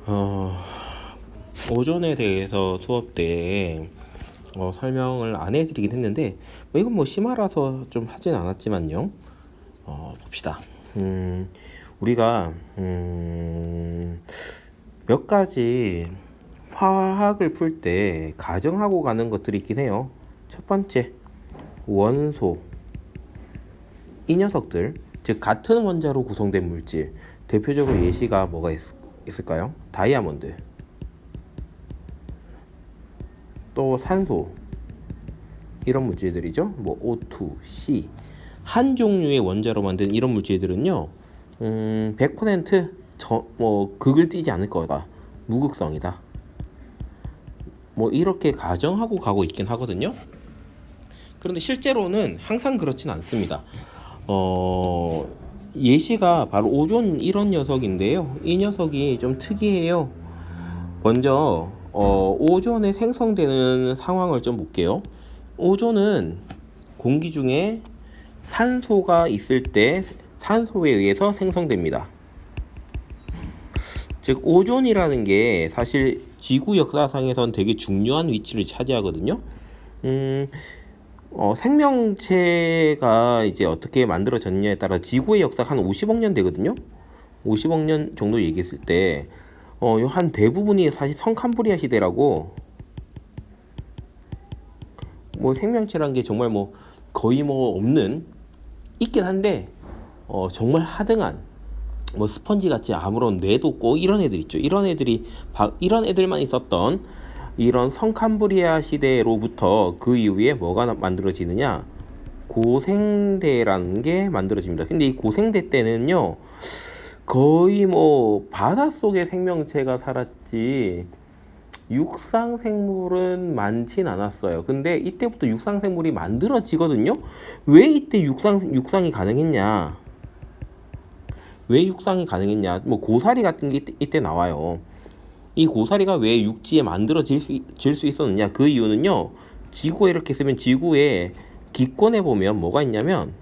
어, 오존에 대해서 수업 때 설명을 안 해드리긴 했는데 이건 뭐 심화라서 좀 하진 않았지만요. 봅시다. 우리가 몇 가지 화학을 풀 때 가정하고 가는 것들이 있긴 해요. 첫 번째, 원소. 이 녀석들, 즉 같은 원자로 구성된 물질. 대표적으로 예시가 뭐가 있을까요? 다이아몬드, 또 산소, 이런 물질들이죠. 뭐 O2, C. 한 종류의 원자로 만든 이런 물질들은요, 100% 극을 띠지 않을 거다. 무극성이다. 뭐 이렇게 가정하고 가고 있긴 하거든요. 그런데 실제로는 항상 그렇진 않습니다. 예시가 바로 오존 이런 녀석인데요. 이 녀석이 좀 특이해요. 먼저 오존에 생성되는 상황을 좀 볼게요. 오존은 공기 중에 산소가 있을 때 산소에 의해서 생성됩니다. 즉 오존이라는 게 사실 지구 역사상에선 되게 중요한 위치를 차지하거든요. 생명체가 이제 어떻게 만들어졌냐에 따라 지구의 역사가 한 50억 년 되거든요. 50억 년 정도 얘기했을 때 한 대부분이 사실 성캄브리아 시대라고, 뭐 생명체란 게 정말 뭐 거의 뭐 없는, 있긴 한데 정말 하등한, 뭐 스펀지 같이 아무런 뇌도 없고 이런 애들 있죠. 이런 애들만 있었던 이런 성캄브리아 시대로부터 그 이후에 뭐가 만들어지느냐, 고생대라는 게 만들어집니다. 근데 이 고생대 때는요, 거의 뭐 바닷속에 생명체가 살았지 육상 생물은 많진 않았어요. 근데 이때부터 육상 생물이 만들어지거든요. 왜 이때 육상이 가능했냐? 왜 육상이 가능했냐? 뭐 고사리 같은 게 이때 나와요. 이 고사리가 왜 육지에 만들어질 수 있었느냐? 그 이유는요, 지구에 이렇게 쓰면 지구의 기권에 보면 뭐가 있냐면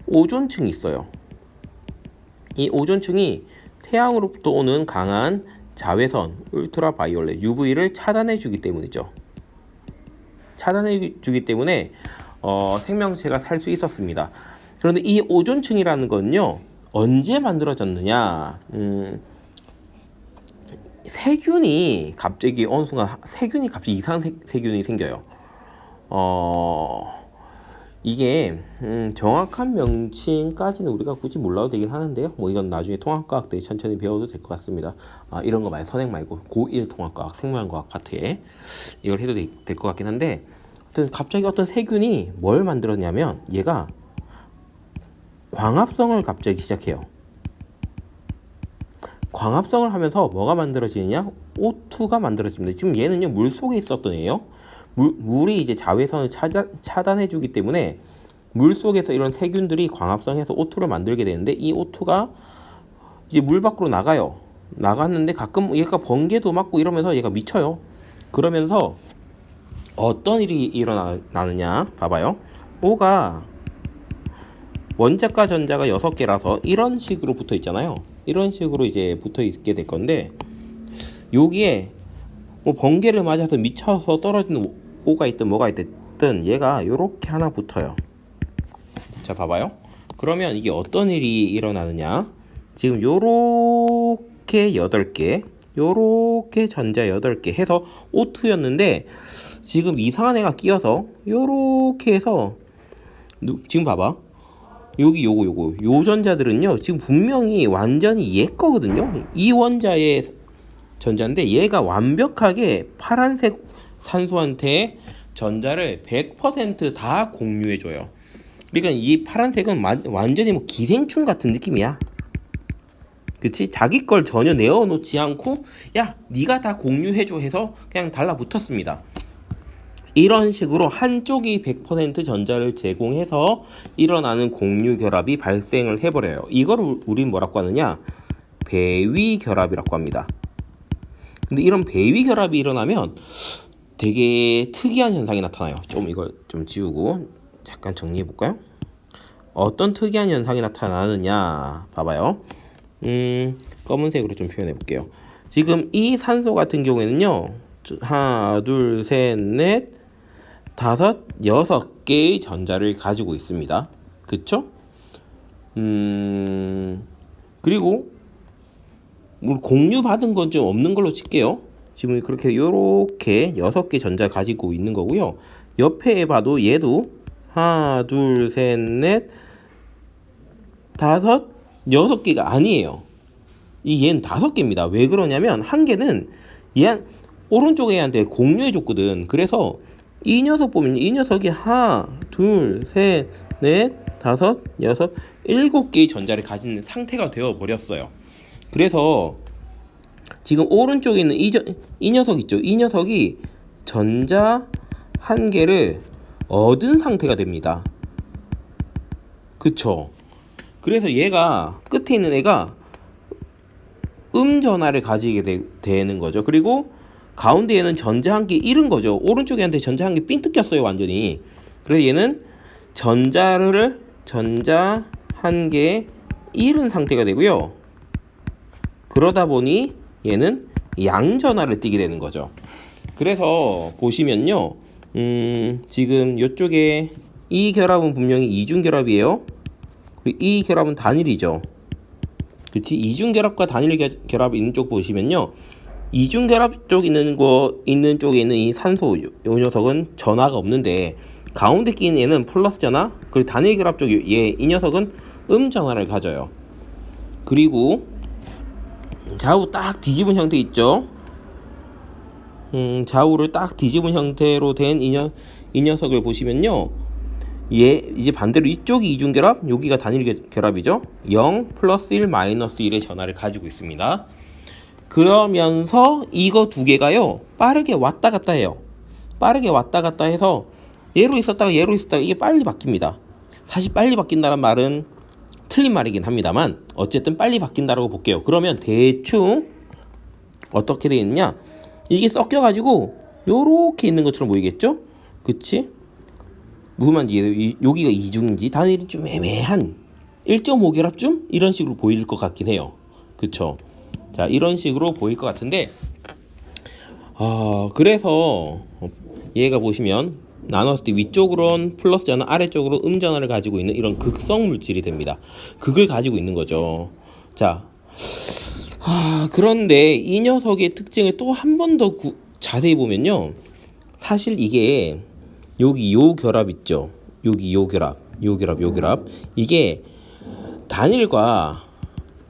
오존층이 있어요. 이 오존층이 태양으로부터 오는 강한 자외선, 울트라바이올렛, UV를 차단해 주기 때문이죠. 차단해 주기 때문에 생명체가 살 수 있었습니다. 그런데 이 오존층이라는 건요, 언제 만들어졌느냐? 세균이 갑자기 어느 순간 이상 세균이 생겨요. 이게 정확한 명칭까지는 우리가 굳이 몰라도 되긴 하는데요. 뭐 이건 나중에 통합과학 때 천천히 배워도 될 것 같습니다. 이런 거 말고 선행 말고 고1 통합과학, 생명과학 파트에 이걸 해도 될 것 같긴 한데, 갑자기 어떤 세균이 뭘 만들었냐면 얘가 광합성을 갑자기 시작해요. 광합성을 하면서 뭐가 만들어지느냐? O2가 만들어집니다. 지금 얘는요, 물 속에 있었던 애예요. 물이 이제 자외선을 차단해 주기 때문에 물 속에서 이런 세균들이 광합성해서 O2를 만들게 되는데, 이 O2가 이제 물 밖으로 나가요. 나갔는데 가끔 얘가 번개도 맞고 이러면서 얘가 미쳐요. 그러면서 어떤 일이 일어나느냐? 봐봐요. O가 원자과 전자가 6개라서 이런 식으로 붙어 있잖아요. 이런 식으로 이제 붙어 있게 될 건데, 여기에 뭐 번개를 맞아서 미쳐서 떨어지는 O가 있든 뭐가 있든 얘가 요렇게 하나 붙어요. 자, 봐봐요. 그러면 이게 어떤 일이 일어나느냐? 지금 요렇게 8개, 요렇게 전자 8개 해서 O2였는데 지금 이상한 애가 끼어서 요렇게 해서, 지금 봐봐. 여기 요 전자들은요, 지금 분명히 완전히 얘 거거든요. 이 원자의 전자인데 얘가 완벽하게 파란색 산소한테 전자를 100% 공유해줘요. 그러니까 이 파란색은 완전히 뭐 기생충 같은 느낌이야. 그치? 자기 걸 전혀 내어놓지 않고 야, 네가 다 공유해줘 해서 그냥 달라붙었습니다. 이런 식으로 한쪽이 100% 전자를 제공해서 일어나는 공유 결합이 발생을 해버려요. 이걸 우린 뭐라고 하느냐? 배위 결합이라고 합니다. 근데 이런 배위 결합이 일어나면 되게 특이한 현상이 나타나요. 이걸 좀 지우고 잠깐 정리해 볼까요? 어떤 특이한 현상이 나타나느냐? 봐봐요. 검은색으로 좀 표현해 볼게요. 지금 이 산소 같은 경우에는요, 하나, 둘, 셋, 넷, 다섯, 여섯 개의 전자를 가지고 있습니다. 그쵸? 그리고 공유받은 건 좀 없는 걸로 칠게요. 지금 그렇게 요렇게 6개 전자 가지고 있는 거고요. 옆에 봐도 얘도 하나, 둘, 셋, 넷, 다섯, 6개가 아니에요. 얘는 5개입니다. 왜 그러냐면 한 개는 얘 오른쪽 애한테 공유해 줬거든. 그래서 이 녀석 보면 이 녀석이 하나, 둘, 셋, 넷, 다섯, 여섯, 7개의 전자를 가진 상태가 되어 버렸어요. 그래서 지금 오른쪽에 있는 이 녀석 있죠? 이 녀석이 전자 한 개를 얻은 상태가 됩니다. 그쵸? 그래서 얘가 끝에 있는 애가 전화를 가지게 되는 거죠. 그리고 가운데에는 전자 한 개 잃은 거죠. 오른쪽 애한테 전자 한 개 삥 뜯겼어요, 완전히. 그래서 얘는 전자 한 개 잃은 상태가 되고요. 그러다 보니 얘는 양전하를 띠게 되는 거죠. 그래서 보시면요, 지금 이쪽에 이 결합은 분명히 이중결합이에요. 그리고 이 결합은 단일이죠. 그치? 이중결합과 단일 결합 있는 쪽 보시면요, 이중결합 쪽 있는 쪽에 있는 이 산소 요 녀석은 전하가 없는데, 가운데 끼는 얘는 플러스 전하, 그리고 단일 결합 쪽 이 녀석은 전하를 가져요. 그리고 좌우 딱 뒤집은 형태 있죠? 좌우를 딱 뒤집은 형태로 된 이 녀석을 보시면요, 얘 이제 반대로 이쪽이 이중결합, 여기가 단일 결합이죠. 0 플러스 1 마이너스 1의 전하를 가지고 있습니다. 그러면서 이거 두 개가요, 빠르게 왔다 갔다 해요. 빠르게 왔다 갔다 해서 얘로 있었다가 이게 빨리 바뀝니다. 사실 빨리 바뀐다는 말은 틀린 말이긴 합니다만 어쨌든 빨리 바뀐다라고 볼게요. 그러면 대충 어떻게 되어 있느냐, 이게 섞여가지고 요렇게 있는 것처럼 보이겠죠? 그치? 무슨 말인지, 여기가 이중인지 단일이 좀 애매한 1.5결합쯤? 이런 식으로 보일 것 같긴 해요. 그쵸? 자, 이런 식으로 보일 것 같은데, 그래서 얘가 보시면 나눴을 때 위쪽으로는 플러스 전하, 아래쪽으로 전하를 가지고 있는 이런 극성 물질이 됩니다. 극을 가지고 있는 거죠. 자, 그런데 이 녀석의 특징을 또 한 번 더 자세히 보면요, 사실 이게 여기 요 결합 있죠? 여기 요 결합, 이게 단일과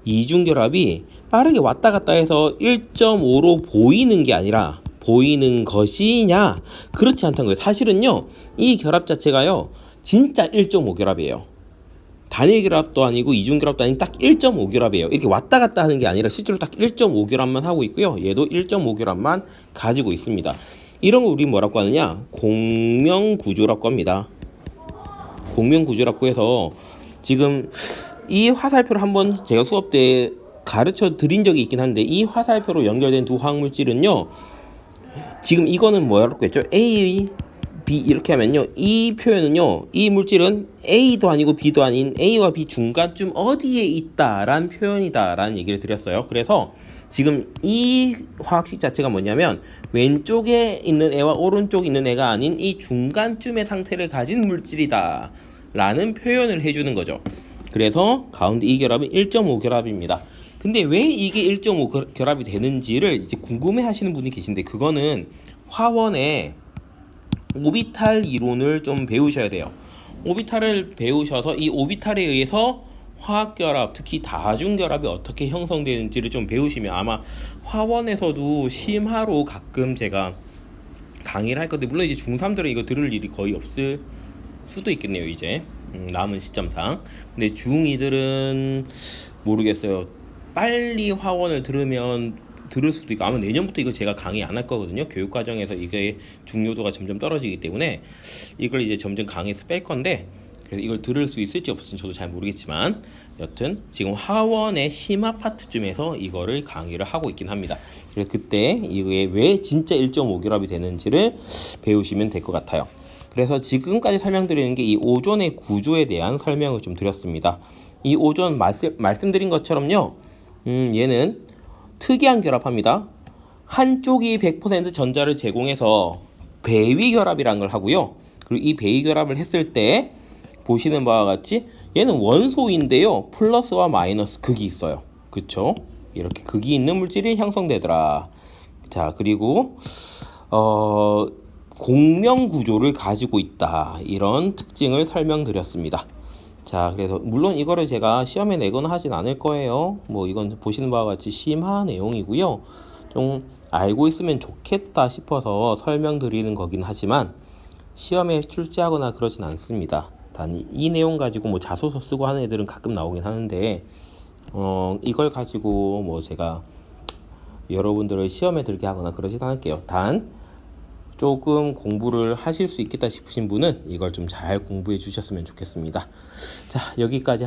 이중결합이 빠르게 왔다 갔다 해서 1.5로 보이는 게 아니라 보이는 것이냐? 그렇지 않다는 거예요. 사실은요, 이 결합 자체가요, 진짜 1.5결합이에요. 단일 결합도 아니고 이중 결합도 아닌 딱 1.5결합이에요. 이렇게 왔다 갔다 하는 게 아니라 실제로 딱 1.5결합만 하고 있고요. 얘도 1.5결합만 가지고 있습니다. 이런 거 우리 뭐라고 하느냐? 공명구조라고 합니다. 공명구조라고 해서 지금 이 화살표를 한번 제가 수업 때 가르쳐 드린 적이 있긴 한데, 이 화살표로 연결된 두 화학물질은요, 지금 이거는 뭐라고 했죠? A, B 이렇게 하면요, 이 표현은요, 이 물질은 A도 아니고 B도 아닌 A와 B 중간쯤 어디에 있다라는 표현이다라는 얘기를 드렸어요. 그래서 지금 이 화학식 자체가 뭐냐면 왼쪽에 있는 애와 오른쪽에 있는 애가 아닌 이 중간쯤의 상태를 가진 물질이다 라는 표현을 해주는 거죠. 그래서 가운데 이 결합은 1.5결합입니다. 근데 왜 이게 1.5결합이 되는지를 이제 궁금해 하시는 분이 계신데, 그거는 화원의 오비탈 이론을 좀 배우셔야 돼요. 오비탈을 배우셔서 이 오비탈에 의해서 화학결합, 특히 다중결합이 어떻게 형성되는지를 좀 배우시면 아마 화원에서도 심화로 가끔 제가 강의를 할 건데, 물론 이제 중3들은 이거 들을 일이 거의 없을 수도 있겠네요, 이제 남은 시점상. 근데 중2들은 모르겠어요. 빨리 화원을 들을 수도 있고, 아마 내년부터 이거 제가 강의 안 할 거거든요. 교육과정에서 이게 중요도가 점점 떨어지기 때문에 이걸 이제 점점 강의에서 뺄 건데, 그래서 이걸 들을 수 있을지 없을지 저도 잘 모르겠지만, 여튼 지금 화원의 심화 파트쯤에서 이거를 강의를 하고 있긴 합니다. 그래서 그때 이게 왜 진짜 1.5결합이 되는지를 배우시면 될 것 같아요. 그래서 지금까지 설명드리는 게 이 오존의 구조에 대한 설명을 좀 드렸습니다. 이 오존 말씀드린 것처럼요, 얘는 특이한 결합합니다. 한쪽이 100% 전자를 제공해서 배위 결합이라는 걸 하고요. 그리고 이 배위 결합을 했을 때 보시는 바와 같이 얘는 원소인데요. 플러스와 마이너스 극이 있어요. 그쵸? 이렇게 극이 있는 물질이 형성되더라. 자, 그리고 공명 구조를 가지고 있다. 이런 특징을 설명드렸습니다. 자, 그래서 물론 이거를 제가 시험에 내거나 하진 않을 거예요. 뭐 이건 보시는 바와 같이 심화 내용이고요. 좀 알고 있으면 좋겠다 싶어서 설명드리는 거긴 하지만 시험에 출제하거나 그러진 않습니다. 단 이 내용 가지고 뭐 자소서 쓰고 하는 애들은 가끔 나오긴 하는데 이걸 가지고 뭐 제가 여러분들을 시험에 들게 하거나 그러진 않을게요. 단 조금 공부를 하실 수 있겠다 싶으신 분은 이걸 좀 잘 공부해 주셨으면 좋겠습니다. 자, 여기까지